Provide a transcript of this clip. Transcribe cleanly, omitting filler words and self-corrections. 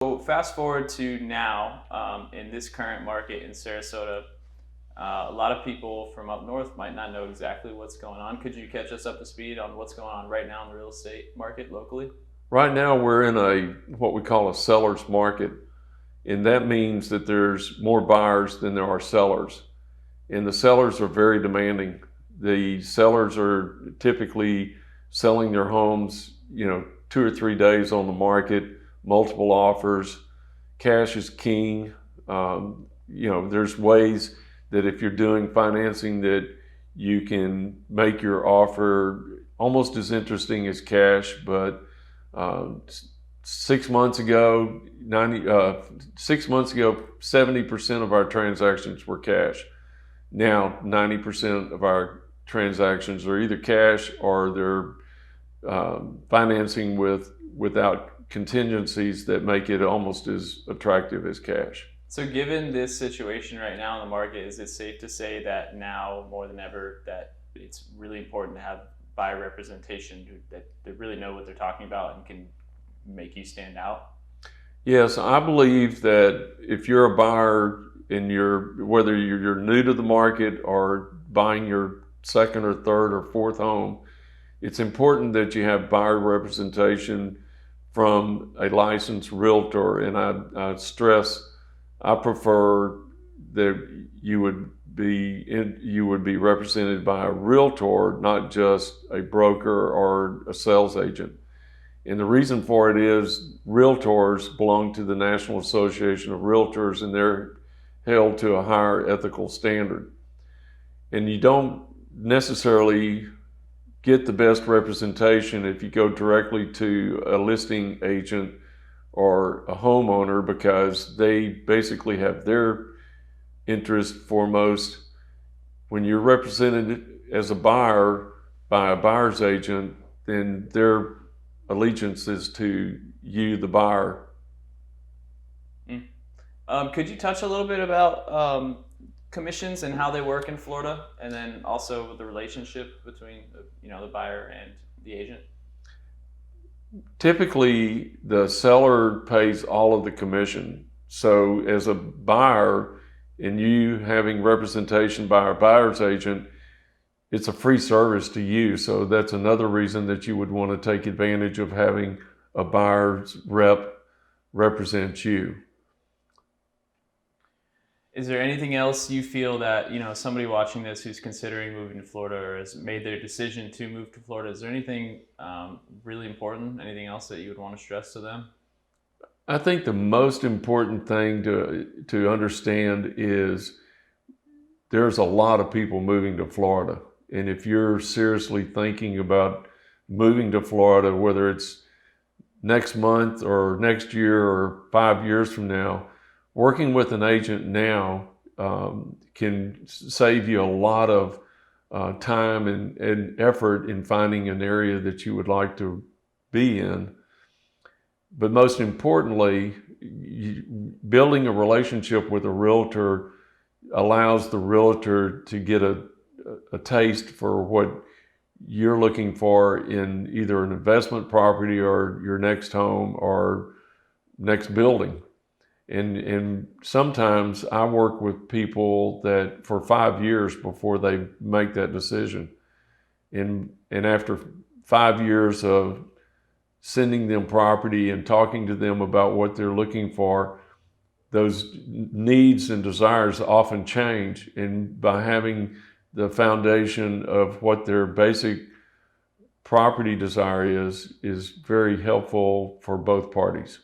So fast forward to now, in this current market in Sarasota, a lot of people from up north might not know exactly what's going on. Could you catch us up to speed on what's going on right now in the real estate market locally? Right now, we're in what we call a seller's market, and that means that there's more buyers than there are sellers, and the sellers are very demanding. The sellers are typically selling their homes, 2 or 3 days on the market, multiple offers. Cash is king. There's ways that if you're doing financing that you can make your offer almost as interesting as cash, but uh, 6 months ago, 70% of our transactions were cash. Now, 90% of our transactions are either cash or they're financing without contingencies that make it almost as attractive as cash. So given this situation right now in the market, is it safe to say that now more than ever that it's really important to have buyer representation that they really know what they're talking about and can make you stand out? Yes, I believe that if you're a buyer and whether you're new to the market or buying your second or third or fourth home, it's important that you have buyer representation from a licensed realtor. And I stress, I prefer that you would be represented by a realtor, not just a broker or a sales agent. And the reason for it is realtors belong to the National Association of Realtors, and they're held to a higher ethical standard. And you don't necessarily get the best representation if you go directly to a listing agent or a homeowner, because they basically have their interest foremost. When you're represented as a buyer by a buyer's agent, then their allegiance is to you, the buyer. Mm. Could you touch a little bit about commissions and how they work in Florida, and then also the relationship between the buyer and the agent? Typically, the seller pays all of the commission. So as a buyer, and you having representation by a buyer's agent, it's a free service to you. So that's another reason that you would want to take advantage of having a buyer's rep represent you. Is there anything else you feel that somebody watching this who's considering moving to Florida or has made their decision to move to Florida? Is there anything really important? Anything else that you would want to stress to them? I think the most important thing to understand is there's a lot of people moving to Florida. And if you're seriously thinking about moving to Florida, whether it's next month or next year or 5 years from now, working with an agent now can save you a lot of time and effort in finding an area that you would like to be in. But most importantly, building a relationship with a realtor allows the realtor to get a taste for what you're looking for in either an investment property or your next home or next building. And sometimes I work with people that for 5 years before they make that decision. And after 5 years of sending them property and talking to them about what they're looking for, those needs and desires often change. And by having the foundation of what their basic property desire is very helpful for both parties.